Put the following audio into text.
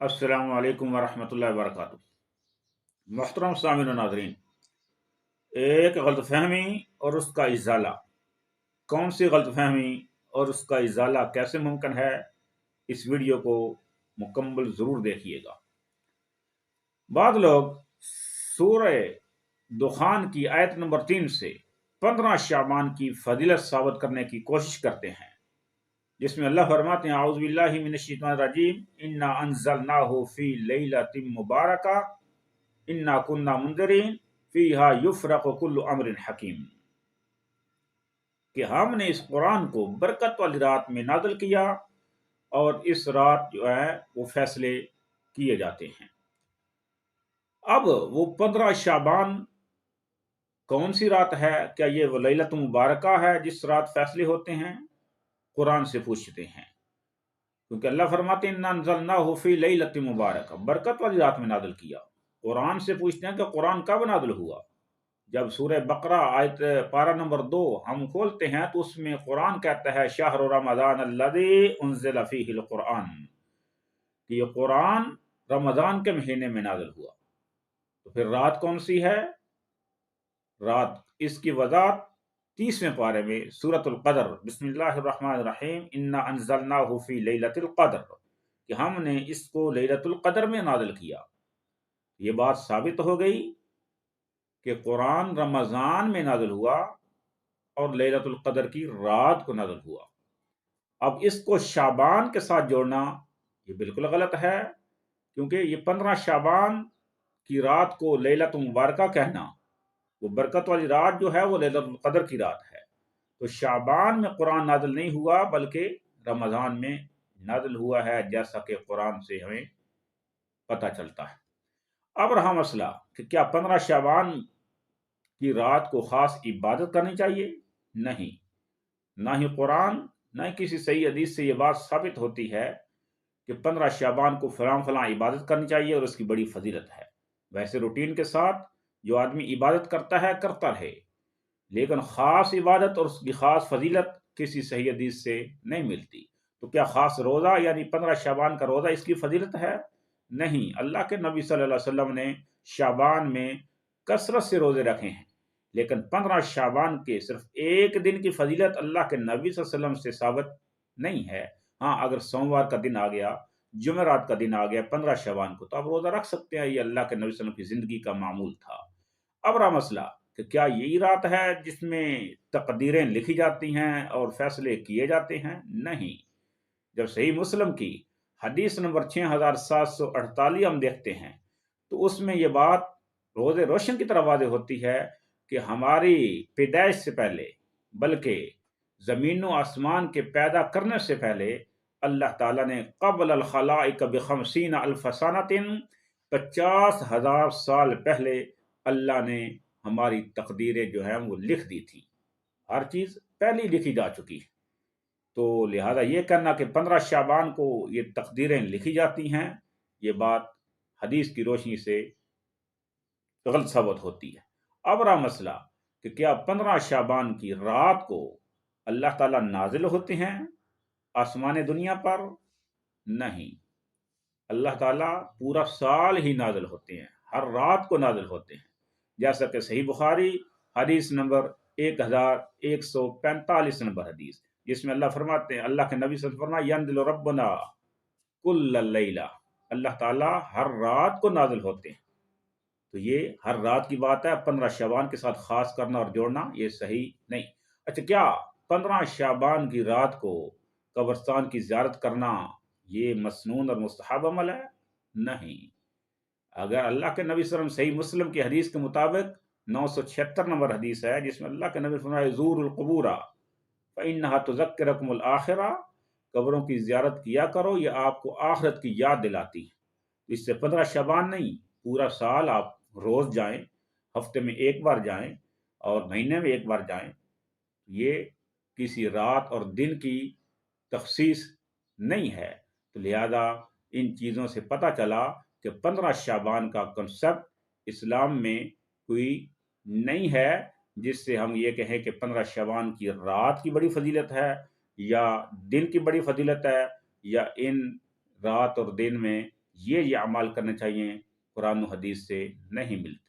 अस्सलामु अलैकुम वरहमतुल्लाहि वबरकातुहू। मोहतरम सामिन और नाज़रीन, एक गलतफहमी और उसका इज़ाला। कौन सी गलतफहमी और उसका इज़ाला कैसे मुमकिन है, इस वीडियो को मुकम्मल ज़रूर देखिएगा। बाद लोग सूरह दुखान की आयत नंबर 3 से 15 शाबान की फजीलत साबित करने की कोशिश करते हैं, जिसमें अल्लाह फरमाते हैं, औज़ु बिल्लाहि मिनश शैतानिर रजीम, इन्ना अंज़लनाहु फ़ी लैलतिन मुबारका इन्ना कुन्ना मुंज़रिन फ़ीहा युफ़रक़ु कुल्लु अम्रिन हकीम, कि हमने इस कुरान को बरकत वाली रात में नाज़िल किया और इस रात जो है वो फैसले किए जाते हैं। अब वो 15 शाबान कौन सी रात है? क्या ये वो लैलतुल मुबारका है जिस रात फैसले होते हैं? कुरान से पूछते हैं, क्योंकि अल्लाह फरमाते हैं, इन्ना अंज़लनाहु फ़ी लैलतिन मुबारका, बरकत वाली रात में नाज़िल किया। कुरान से पूछते हैं कि कुरान कब नाज़िल हुआ। जब सूरह बकरा आयत पारा नंबर 2 हम खोलते हैं तो उसमें कुरान कहता है, शहर रमज़ान अल्लज़ी उन्ज़िल फ़ीहिल कुरान, कि ये कुरान रमज़ान के महीने में नाज़िल हुआ। तो फिर रात कौन सी है? रात इसकी वज़ाहत 30वें पारे में सूरतुल क़दर, बिस्मिल्लाहिर रहमानिर रहीम, इन्ना अंज़लनाहु फ़ी लैलतिल क़द्र, कि हमने इसको लैलतुल क़द्र में नाज़िल किया। ये बात साबित हो गई कि कुरान रमज़ान में नाज़िल हुआ और लैलतुल क़द्र की रात को नाज़िल हुआ। अब इसको शाबान के साथ जोड़ना ये बिल्कुल गलत है, क्योंकि ये 15 शाबान की रात को लैलतुल मुबारका कहना, वो बरकत वाली रात जो है वो लैलतुल क़द्र की रात है। तो शाबान में कुरान नाज़िल नहीं हुआ, बल्कि रमज़ान में नाज़िल हुआ है, जैसा कि कुरान से हमें पता चलता है। अब रहा मसला कि क्या 15 शाबान की रात को खास इबादत करनी चाहिए? नहीं, ना ही कुरान ना ही किसी सही हदीस से ये बात साबित होती है कि 15 शाबान को फलां फलां इबादत करनी चाहिए और उसकी बड़ी फजीलत है। वैसे रूटीन के साथ जो आदमी इबादत करता है करता रहे, लेकिन ख़ास इबादत और उसकी ख़ास फजीलत किसी सही हदीस से नहीं मिलती। तो क्या ख़ास रोज़ा यानी 15 शाबान का रोज़ा इसकी फजीलत है? नहीं, अल्लाह के नबी सल्लल्लाहु अलैहि वसल्लम ने शाबान में कसरत से रोज़े रखे हैं, लेकिन 15 शाबान के सिर्फ एक दिन की फजीलत अल्लाह के नबी सल्लल्लाहु अलैहि वसल्लम से साबित नहीं है। हाँ, अगर सोमवार का दिन आ गया, जुमेरात का दिन आ गया 15 शाबान को, तो आप रोज़ा रख सकते हैं। ये अल्लाह के नबी सल्लल्लाहु अलैहि वसल्लम की ज़िंदगी का मामूल था। अब रहा मसला कि क्या यही रात है जिसमें तकदीरें लिखी जाती हैं और फैसले किए जाते हैं? नहीं। जब सही मुस्लिम की हदीस नंबर 6748 हम देखते हैं, तो उसमें ये बात रोज़े रोशन की तरह वाज़ेह होती है कि हमारी पैदाइश से पहले, बल्कि ज़मीन व आसमान के पैदा करने से पहले, अल्लाह ताला ने क़ब्ल अल खलाइक बिखमसीन अल्फ सनतिन, 50,000 साल पहले अल्लाह ने हमारी तकदीरें जो हैं वो लिख दी थी। हर चीज़ पहले ही लिखी जा चुकी है। तो लिहाजा ये कहना कि 15 शाबान को ये तकदीरें लिखी जाती हैं, ये बात हदीस की रोशनी से गलत साबित होती है। अब रहा मसला कि क्या 15 शाबान की रात को अल्लाह ताला नाजिल होते हैं आसमान दुनिया पर? नहीं, अल्लाह ताला पूरा साल ही नाजिल होते हैं, हर रात को नाजिल होते हैं। जैसा कि सही बुखारी हदीस नंबर 1145 नंबर हदीस, जिसमें अल्लाह फरमाते हैं, अल्लाह के नबी सल्लल्लाहु अलैहि वसल्लम फरमाया, यंदिल रब्बना कुल्ल लैला, अल्लाह ताला हर रात को नाजिल होते हैं। तो ये हर रात की बात है, 15 शाबान के साथ खास करना और जोड़ना ये सही नहीं। अच्छा, क्या 15 शाबान की रात को कब्रिस्तान की ज़ियारत करना ये मसनून और मुस्तहब अमल है? नहीं। अगर अल्लाह के नबी सल्लल्लाहु अलैहि वसल्लम, सही मुस्लिम की हदीस के मुताबिक 976 नंबर हदीस है, जिसमें अल्लाह के नबी फरमाया, ज़ूरुल कुबूरा फ़इन्नहा तुज़क्किरुकुमुल आखिरा, कब्रों की ज़ियारत किया करो, ये आपको आखिरत की याद दिलाती है। इससे 15 शबान नहीं, पूरा साल आप रोज़ जाएँ, हफ्ते में 1 बार जाएँ और महीने में 1 बार जाएँ। ये किसी रात और दिन की तख़सीस नहीं है। तो लिहाजा इन चीज़ों से पता चला कि 15 शाबान का कॉन्सेप्ट इस्लाम में कोई नहीं है, जिससे हम ये कहें कि 15 शाबान की रात की बड़ी फ़जीलत है या दिन की बड़ी फ़जीलत है, या इन रात और दिन में یہ اعمال کرنے چاہیے، قرآن و حدیث سے نہیں ملتے۔